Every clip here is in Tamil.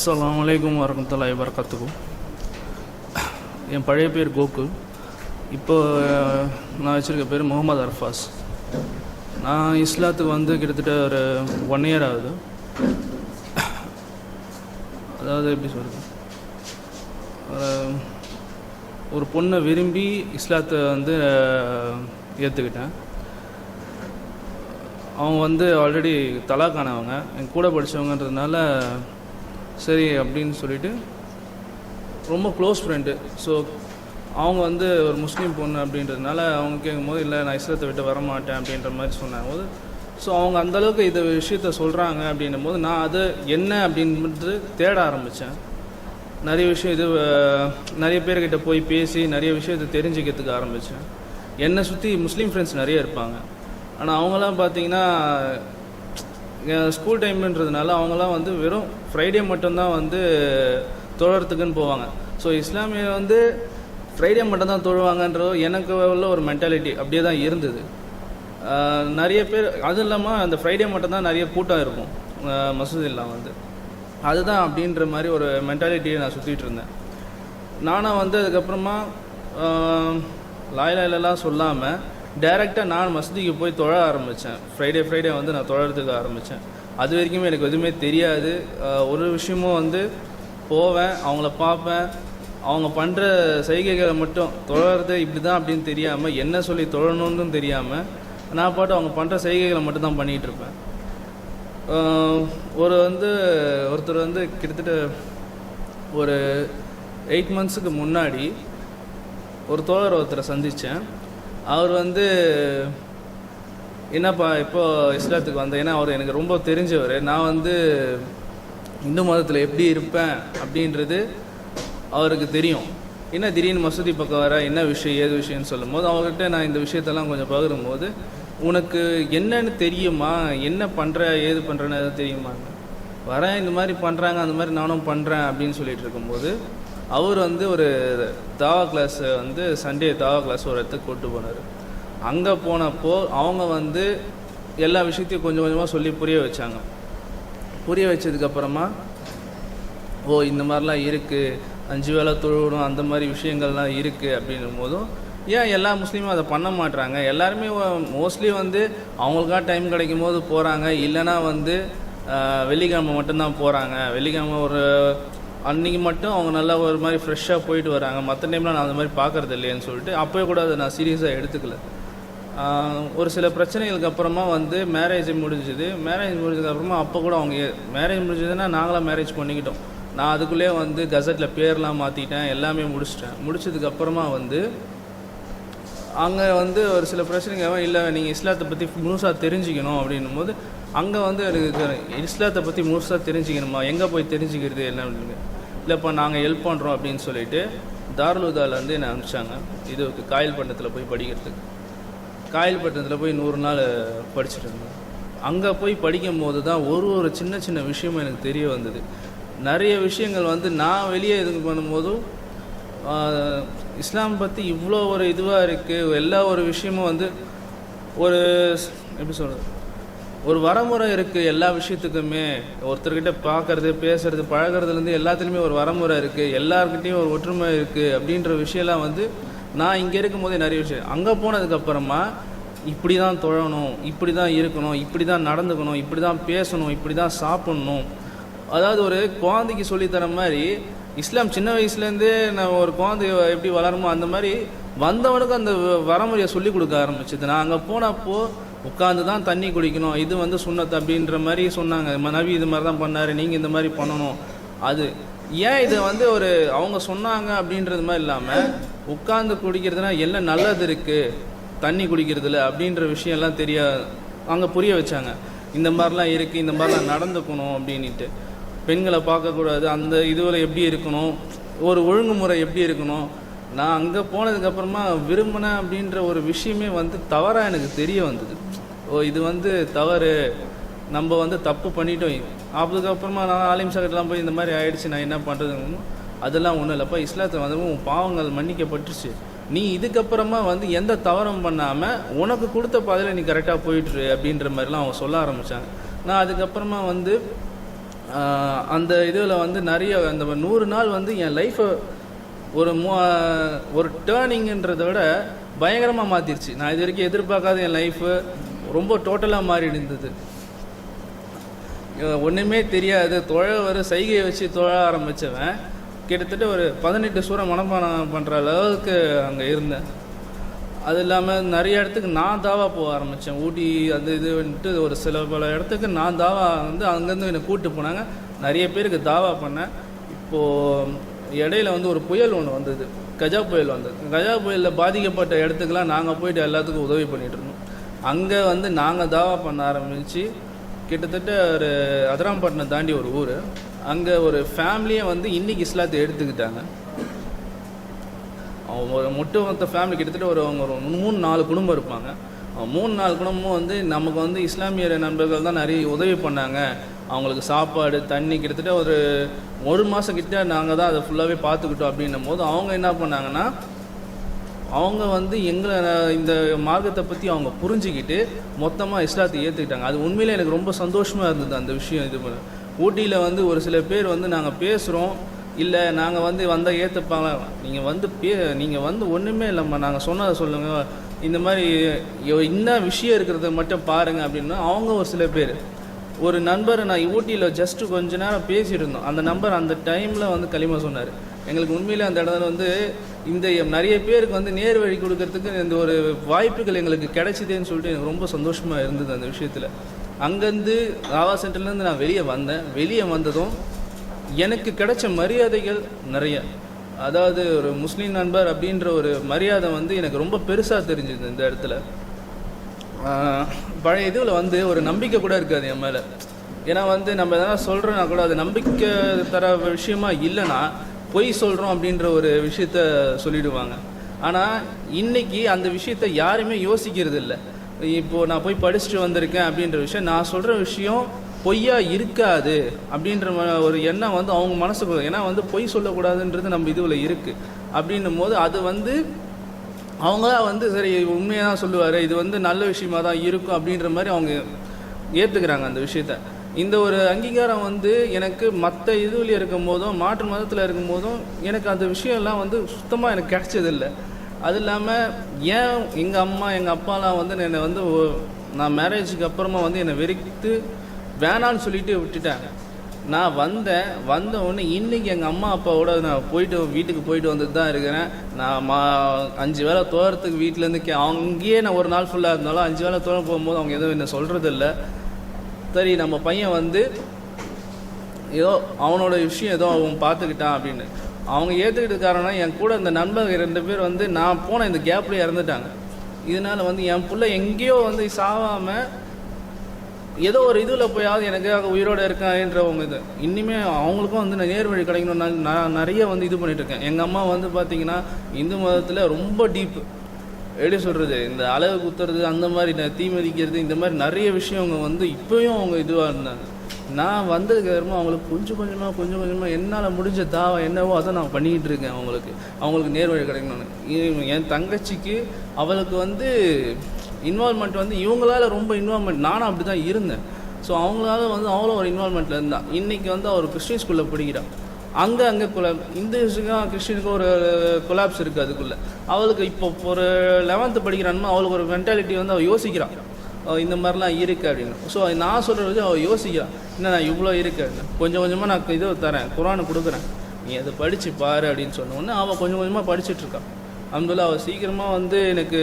அஸ்ஸலாமு அலைக்கும் வரஹ்மத்துல்லாஹி வபரகாத்துஹு. என் பழைய பேர் கோகுல். இப்போ நான் வச்சுருக்க பேர் முகமது அர்ஃபாஸ். நான் இஸ்லாத்துக்கு வந்து கிட்டத்தட்ட ஒரு 1 இயர் ஆகுது. அதாவது எப்படி சொல்கிறது, ஒரு பொண்ணை விரும்பி இஸ்லாத்தை வந்து ஏற்றுக்கிட்டேன். அவங்க வந்து ஆல்ரெடி தலாக்கானவங்க, என் கூட படித்தவங்கன்றதுனால சரி அப்படின்னு சொல்லிட்டு ரொம்ப க்ளோஸ் ஃப்ரெண்டு. ஸோ அவங்க வந்து ஒரு முஸ்லீம் பொண்ணு அப்படின்றதுனால அவங்க கேட்கும்போது இல்லை நான் இஸ்லாத்தை விட்டு வரமாட்டேன் அப்படின்ற மாதிரி சொன்னாங்க போது, ஸோ அவங்க அந்தளவுக்கு இந்த விஷயத்த சொல்கிறாங்க அப்படின்னும் போது நான் அதை என்ன அப்படின்றது தேட ஆரம்பித்தேன். நிறைய விஷயம் நிறைய பேர்கிட்ட போய் பேசி நிறைய விஷயத்தை தெரிஞ்சுக்கிறதுக்கு ஆரம்பித்தேன். என்னை சுற்றி முஸ்லீம் ஃப்ரெண்ட்ஸ் நிறைய இருப்பாங்க. ஆனால் அவங்களாம் பார்த்தீங்கன்னா ஸ்கூல் டைம்ன்றதுனால அவங்களாம் வந்து வெறும் ஃப்ரைடே மட்டும்தான் வந்து தொழறதுக்குன்னு போவாங்க. ஸோ இஸ்லாமிய வந்து ஃப்ரைடே மட்டும்தான் தொழுவாங்கன்ற எனக்கு உள்ள ஒரு மென்டாலிட்டி அப்படியே தான் இருந்தது. நிறைய பேர் அதுவும் இல்லாமல் அந்த ஃப்ரைடே மட்டும்தான் நிறைய கூட்டம் இருக்கும் மசூதிலாம் வந்து, அதுதான் அப்படின்ற மாதிரி ஒரு மென்டாலிட்டியை நான் சுற்றிட்டு இருந்தேன். நானும் வந்து அதுக்கப்புறமா லாயிலாம் சொல்லாமல் டைரெக்டாக நான் மசூதிக்கு போய் தொழ ஆரம்பித்தேன். ஃப்ரைடே வந்து நான் தொழறதுக்கு ஆரம்பித்தேன். அது வரைக்குமே எனக்கு எதுவுமே தெரியாது. ஒரு விஷயமும் வந்து போவேன், அவங்கள பார்ப்பேன், அவங்க பண்ணுற செய்கைகளை மட்டும் தொழறது இப்படி தான் அப்படின்னு தெரியாமல், என்ன சொல்லி தொழணுன்னு தெரியாமல் நான் பாட்டு அவங்க பண்ணுற செய்கைகளை மட்டும் தான் பண்ணிகிட்ருப்பேன். ஒருத்தர் வந்து கிட்டத்தட்ட ஒரு 8 மந்த்ஸுக்கு முன்னாடி ஒரு தோழர் ஒருத்தரை சந்தித்தேன். அவர் வந்து என்னப்பா இப்போது இஸ்லாத்துக்கு வந்தேன், ஏன்னா அவர் எனக்கு ரொம்ப தெரிஞ்சவர். நான் வந்து இந்து மதத்தில் எப்படி இருப்பேன் அப்படின்றது அவருக்கு தெரியும். என்ன திடீர்னு மசூதி பக்கம் வர என்ன விஷயம் ஏது விஷயம்னு சொல்லும் போது அவர்கிட்ட நான் இந்த விஷயத்தெல்லாம் கொஞ்சம் பகிரும்போது, உனக்கு என்னன்னு தெரியுமா, என்ன பண்ணுற ஏது பண்ணுறேன்னு எதாவது தெரியுமாங்க, வரேன் இந்த மாதிரி பண்ணுறாங்க அந்த மாதிரி நானும் பண்ணுறேன் அப்படின்னு சொல்லிட்டு இருக்கும்போது அவர் வந்து ஒரு தாவா கிளாஸ் வந்து சண்டே தாவா கிளாஸ் ஒரு இடத்துக்கு கூப்பிட்டு போனார். அங்கே போனப்போ அவங்க வந்து எல்லா விஷயத்தையும் கொஞ்சம் கொஞ்சமாக சொல்லி புரிய வச்சாங்க. புரிய வச்சதுக்கப்புறமா இந்த மாதிரிலாம் இருக்குது, 5 வேளை தொழுவணும், அந்த மாதிரி விஷயங்கள்லாம் இருக்குது அப்படின்னும் போதும் ஏன் எல்லா முஸ்லீமும் அதை பண்ண மாட்டுறாங்க, எல்லாருமே மோஸ்ட்லி வந்து அவங்களுக்காக டைம் கிடைக்கும் போது போகிறாங்க, இல்லைனா வந்து வெள்ளிக்கிழமை மட்டும்தான் போகிறாங்க, வெள்ளிக்கிழமை ஒரு அன்றைக்கி மட்டும் அவங்க நல்லா ஒரு மாதிரி ஃப்ரெஷ்ஷாக போயிட்டு வராங்க, மற்ற டைமில் நான் அந்த மாதிரி பார்க்குறது இல்லைன்னு சொல்லிட்டு அப்போயே கூட அதை நான் சீரியஸாக எடுத்துக்கல. ஒரு சில பிரச்சனைகளுக்கு அப்புறமா வந்து மேரேஜ் முடிஞ்சதுக்கப்புறமா அப்போ கூட அவங்க மேரேஜ் முடிஞ்சதுன்னா நாங்களாம் மேரேஜ் பண்ணிக்கிட்டோம். நான் அதுக்குள்ளே வந்து கசட்டில் பேர்லாம் மாற்றிட்டேன், எல்லாமே முடிச்சதுக்கப்புறமா வந்து அங்கே வந்து ஒரு சில பிரச்சனைங்க இல்லை நீங்கள் இஸ்லாத்தை பற்றி முழுசாக தெரிஞ்சுக்கணும் அப்படின்னும் போது அங்கே வந்து எனக்கு இஸ்லாத்தை பற்றி முழுசாக தெரிஞ்சுக்கணுமா, எங்கே போய் தெரிஞ்சுக்கிறது என்ன அப்படின்னு, இல்லைப்பா நாங்கள் ஹெல்ப் பண்ணுறோம் அப்படின்னு சொல்லிட்டு தாருல் ஹுதாலேருந்து என்னை அனுப்பிச்சாங்க இதுக்கு காயல்பட்டினத்தில் போய் படிக்கிறதுக்கு. காயல்பட்டினத்தில் போய் 100 நாள் படிச்சுட்டு இருந்தேன். அங்கே போய் படிக்கும் போது தான் ஒரு சின்ன சின்ன விஷயமும் எனக்கு தெரிய வந்தது. நிறைய விஷயங்கள் வந்து நான் வெளியே இது பண்ணும்போதும் இஸ்லாம் பற்றி இவ்வளோ ஒரு இதுவாக இருக்குது, எல்லா ஒரு விஷயமும் வந்து ஒரு எப்படி சொல்கிறது, ஒரு வரமுறை இருக்குது எல்லா விஷயத்துக்குமே. ஒருத்தர்கிட்ட பார்க்குறது பேசுகிறது பழகிறதுலேருந்து எல்லாத்துலேயுமே ஒரு வரமுறை இருக்குது, எல்லாருக்கிட்டையும் ஒரு ஒற்றுமை இருக்குது அப்படின்ற விஷயம்லாம் வந்து நான் இங்கே இருக்கும்போதே நிறைய விஷயம். அங்கே போனதுக்கப்புறமா இப்படி தான் தொழணும், இப்படி தான் இருக்கணும், இப்படி தான் நடந்துக்கணும், இப்படி தான் பேசணும், இப்படி தான் சாப்பிட்ணும், அதாவது ஒரு குழந்தைக்கு சொல்லித்தர மாதிரி இஸ்லாம் சின்ன வயசுலேருந்தே நான் ஒரு குழந்தை எப்படி வளருமோ அந்த மாதிரி வந்தவனுக்கு அந்த வரமுறையை சொல்லிக் கொடுக்க ஆரம்பிச்சது. நான் அங்கே போனப்போ உட்காந்து தான் தண்ணி குடிக்கணும், இது வந்து சுன்னத் அப்படின்ற மாதிரி சொன்னாங்க. நபி இது மாதிரி தான் பண்ணார், நீங்கள் இந்த மாதிரி பண்ணணும். அது ஏன் இதை வந்து ஒரு அவங்க சொன்னாங்க அப்படின்றது மாதிரி இல்லாமல் உட்காந்து குடிக்கிறதுனா என்ன நல்லது இருக்குது தண்ணி குடிக்கிறதுல அப்படின்ற விஷயம்லாம் அங்கே புரிய வச்சாங்க. இந்த மாதிரிலாம் இருக்குது, இந்த மாதிரிலாம் நடந்துக்கணும் அப்படின்ட்டு, பெண்களை பார்க்கக்கூடாது, அந்த இதுவில் எப்படி இருக்கணும், ஒரு ஒழுங்குமுறை எப்படி இருக்கணும். நான் அங்கே போனதுக்கப்புறமா விரும்பினேன் அப்படின்ற ஒரு விஷயமே வந்து தவறாக எனக்கு தெரிய வந்தது. இது வந்து தவறு, நம்ம வந்து தப்பு பண்ணிட்டோம். அதுக்கப்புறமா நான் ஆலிம் சாகிட்டெலாம் போய் இந்த மாதிரி ஆகிடுச்சு, நான் என்ன பண்ணுறதுன்னு, அதெல்லாம் ஒன்றும் இல்லைப்பா, இஸ்லாத்தை வந்து உன் பாவங்கள் மன்னிக்கப்பட்டுச்சு, நீ இதுக்கப்புறமா வந்து எந்த தவறும் பண்ணாமல் உனக்கு கொடுத்த பாதையில் நீ கரெக்டாக போயிட்டுரு அப்படின்ற மாதிரிலாம் அவங்க சொல்ல ஆரம்பித்தாங்க. நான் அதுக்கப்புறமா வந்து அந்த இதில் வந்து நிறைய அந்த 100 நாள் வந்து என் லைஃப்பை ஒரு டேர்னிங்கன்றதை விட பயங்கரமாக மாற்றிருச்சு. நான் இது வரைக்கும் எதிர்பார்க்காத என் லைஃபு ரொம்ப டோட்டலாக மாறி இருந்தது. ஒன்றுமே தெரியாது, தொழ சைகையை வச்சு தொழ ஆரம்பித்தவன் கிட்டத்தட்ட ஒரு 18 சூற மனப்பாடம் பண்ணுற அளவுக்கு அங்கே இருந்தேன். அது இல்லாமல் நிறைய இடத்துக்கு நான் தாவா போக ஆரம்பித்தேன். ஊட்டி அது இது வந்துட்டு ஒரு சில பல இடத்துக்கு நான் தாவா வந்து அங்கேருந்து என்னை கூப்பிட்டு போனாங்க. நிறைய பேருக்கு தாவா பண்ணேன். இப்போது இடையில வந்து ஒரு புயல் ஒன்று வந்தது, கஜா புயல் வந்தது. கஜா புயலில் பாதிக்கப்பட்ட இடத்துக்கெலாம் நாங்கள் போயிட்டு எல்லாத்துக்கும் உதவி பண்ணிகிட்டு இருந்தோம். அங்கே வந்து நாங்கள் தாவா பண்ண ஆரம்பித்து கிட்டத்தட்ட ஒரு அதிராம்பட்டினம் தாண்டி ஒரு ஊர், அங்கே ஒரு ஃபேமிலியை வந்து இன்றைக்கி இஸ்லாத்தை எடுத்துக்கிட்டாங்க. அவங்க ஒரு மொத்த ஃபேமிலி கிட்டத்தட்ட ஒரு 3-4 குடும்பம் இருப்பாங்க. 3-4 குடும்பமும் வந்து நமக்கு வந்து இஸ்லாமிய நண்பர்கள் தான் நிறைய உதவி பண்ணாங்க. அவங்களுக்கு சாப்பாடு தண்ணி கிட்டத்தட்ட ஒரு மாதம் கிட்ட நாங்கள் தான் அதை ஃபுல்லாகவே பார்த்துக்கிட்டோம். அப்படின்னும் போது அவங்க என்ன பண்ணாங்கன்னா, அவங்க வந்து எங்களை இந்த மார்க்கத்தை பற்றி அவங்க புரிஞ்சுக்கிட்டு மொத்தமாக இஸ்லாத்தை ஏற்றுக்கிட்டாங்க. அது உண்மையிலே எனக்கு ரொம்ப சந்தோஷமாக இருந்தது அந்த விஷயம். இது ஊட்டியில் வந்து ஒரு சில பேர் வந்து நாங்கள் பேசுகிறோம், இல்லை நாங்கள் வந்து வந்தால் ஏற்றுப்பாங்க, நீங்கள் வந்து ஒன்றுமே இல்லைம்மா, நாங்கள் சொன்னதை சொல்லுங்கள், இந்த மாதிரி என்ன விஷயம் இருக்கிறத மட்டும் பாருங்கள் அப்படின்னா அவங்க ஒரு சில பேர். ஒரு நண்பர் நான் ஊட்டியில் ஜஸ்ட்டு கொஞ்ச நேரம் பேசிகிட்டு இருந்தோம். அந்த நம்பர் அந்த டைமில் வந்து களிமா சொன்னார். எங்களுக்கு உண்மையிலே அந்த இடத்துல வந்து இந்த நிறைய பேருக்கு வந்து நேர் வழி கொடுக்கறதுக்கு இந்த ஒரு வாய்ப்புகள் எங்களுக்கு கிடைச்சிதேன்னு சொல்லிட்டு எனக்கு ரொம்ப சந்தோஷமாக இருந்தது அந்த விஷயத்தில். அங்கேருந்து ராவா சென்டர்லேருந்து நான் வெளியே வந்ததும் எனக்கு கிடைச்ச மரியாதைகள் நிறைய. அதாவது ஒரு முஸ்லீம் நண்பர் அப்படின்ற ஒரு மரியாதை வந்து எனக்கு ரொம்ப பெருசாக தெரிஞ்சுது இந்த இடத்துல. பழைய இதில் வந்து ஒரு நம்பிக்கை கூட இருக்காது என் மேலே. ஏன்னா வந்து நம்ம எதனா சொல்கிறோன்னா கூட அது நம்பிக்கை தர விஷயமா இல்லைன்னா பொய் சொல்கிறோம் அப்படின்ற ஒரு விஷயத்த சொல்லிடுவாங்க. ஆனால் இன்றைக்கி அந்த விஷயத்த யாருமே யோசிக்கிறது இல்லை. இப்போது நான் போய் படிச்சுட்டு வந்திருக்கேன் அப்படின்ற விஷயம், நான் சொல்கிற விஷயம் பொய்யா இருக்காது அப்படின்ற ஒரு எண்ணம் வந்து அவங்க மனசுக்கு, ஏன்னா வந்து பொய் சொல்லக்கூடாதுன்றது நம்ம இதுவில் இருக்குது. அப்படின்னும் போது அது வந்து அவங்களா வந்து சரி உண்மையாக தான் சொல்லுவார், இது வந்து நல்ல விஷயமாக தான் இருக்கும் அப்படின்ற மாதிரி அவங்க ஏற்றுக்கிறாங்க அந்த விஷயத்த. இந்த ஒரு அங்கீகாரம் வந்து எனக்கு மற்ற இதுவில் இருக்கும் போதும் மாற்று மதத்தில் இருக்கும் போதும் எனக்கு அந்த விஷயம்லாம் வந்து சுத்தமாக எனக்கு கிடைச்சதில்லை. அது இல்லாமல் ஏன் எங்கள் அம்மா எங்கள் அப்பாலாம் வந்து என்னை வந்து நான் மேரேஜுக்கு அப்புறமா வந்து என்னை வெறுத்து வேணான்னு சொல்லிட்டு விட்டுட்டாங்க. நான் வந்த உடனே இன்றைக்கி எங்கள் அம்மா அப்பாவோட நான் வீட்டுக்கு போயிட்டு வந்துட்டு தான் இருக்கிறேன். நான் 5 வேளை தோறத்துக்கு வீட்டிலேருந்து அங்கேயே நான் ஒரு நாள் ஃபுல்லாக இருந்தாலும் 5 வேளை தோற போகும்போது அவங்க எதுவும் என்ன சொல்கிறதில்ல. சரி நம்ம பையன் வந்து ஏதோ அவனோட விஷயம் ஏதோ அவன் பார்த்துக்கிட்டான் அப்படின்னு அவங்க ஏற்றுக்கிட்டு காரணம் என் கூட இந்த நண்பர்கள் 2 பேர் வந்து நான் போன இந்த கேப்லேயே இறந்துட்டாங்க. இதனால் வந்து என் பிள்ளை எங்கேயோ வந்து சாவாமல் ஏதோ ஒரு இதில் போயாவது எனக்காக உயிரோடு இருக்கான்றவங்க இது இன்னுமே அவங்களுக்கும் வந்து நான் நேர் வழி கிடைக்கணும்னு நான் நிறைய வந்து இது பண்ணிகிட்ருக்கேன். எங்கள் அம்மா வந்து பார்த்திங்கன்னா இந்து மதத்தில் ரொம்ப டீப்பு, எப்படி சொல்கிறது, இந்த அளவு குத்துறது, அந்த மாதிரி தீ மதிக்கிறது, இந்த மாதிரி நிறைய விஷயம் அவங்க வந்து இப்போயும் அவங்க இதுவாக இருந்தாங்க. நான் வந்ததுக்கு அப்புறமா அவங்களுக்கு கொஞ்சம் கொஞ்சமாக என்னால் முடிஞ்ச தாவா என்னவோ அதை நான் பண்ணிக்கிட்டு இருக்கேன். அவங்களுக்கு நேர் வழி கிடைக்கணும்னு. என் தங்கச்சிக்கு அவளுக்கு வந்து இன்வால்மெண்ட் வந்து இவங்களால ரொம்ப இன்வால்மெண்ட், நானும் அப்படி தான் இருந்தேன். ஸோ அவங்களால வந்து அவ்வளோ ஒரு இன்வால்மெண்ட்டில் இருந்தான். இன்றைக்கி வந்து அவர் கிறிஸ்டின் ஸ்கூலில் படிக்கிறான். அங்கே கொலாப், இந்துஸுக்கும் கிறிஸ்டினுக்கும் ஒரு கொலாப்ஸ் இருக்குது. அதுக்குள்ளே அவளுக்கு இப்போ ஒரு 11th படிக்கிறான்னு அவளுக்கு ஒரு மென்டாலிட்டி வந்து அவள் யோசிக்கிறான், இந்த மாதிரிலாம் இருக்குது அப்படின்னு. ஸோ நான் சொல்கிறது அவள் யோசிக்கிறான், என்ன நான் இவ்வளோ இருக்குது, கொஞ்சம் கொஞ்சமாக நான் இது தரேன், குரானை கொடுக்குறேன், நீ அதை படித்து பாரு அப்படின்னு சொன்னோடனே அவள் கொஞ்சம் கொஞ்சமாக படிச்சுட்ருக்கான். அல்ஹம்துலில்லாஹ் அவள் சீக்கிரமாக வந்து எனக்கு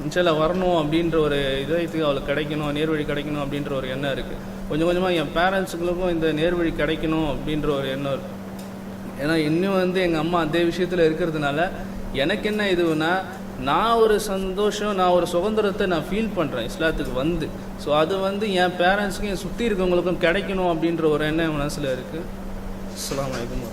இன்ஷாஅல்லாஹ் வரணும் அப்படின்ற ஒரு இதயத்துக்கு அவளுக்கு கிடைக்கணும், நேர்வழி கிடைக்கணும் அப்படின்ற ஒரு எண்ணம் இருக்குது. கொஞ்சம் கொஞ்சமாக என் பேரண்ட்ஸுங்களுக்கும் இந்த நேர்வழி கிடைக்கணும் அப்படின்ற ஒரு எண்ணம் இருக்குது. ஏன்னா இன்னும் வந்து எங்கள் அம்மா அதே விஷயத்தில் இருக்கிறதுனால எனக்கு என்ன இதுன்னா, நான் ஒரு சந்தோஷம், நான் ஒரு சுதந்திரத்தை நான் ஃபீல் பண்ணுறேன் இஸ்லாத்துக்கு வந்து. ஸோ அது வந்து என் பேரண்ட்ஸுக்கும் என் சுற்றி இருக்கவங்களுக்கும் கிடைக்கணும் அப்படின்ற ஒரு எண்ணம் என் மனசில் இருக்குது. அஸ்ஸலாமு அலைக்கும்.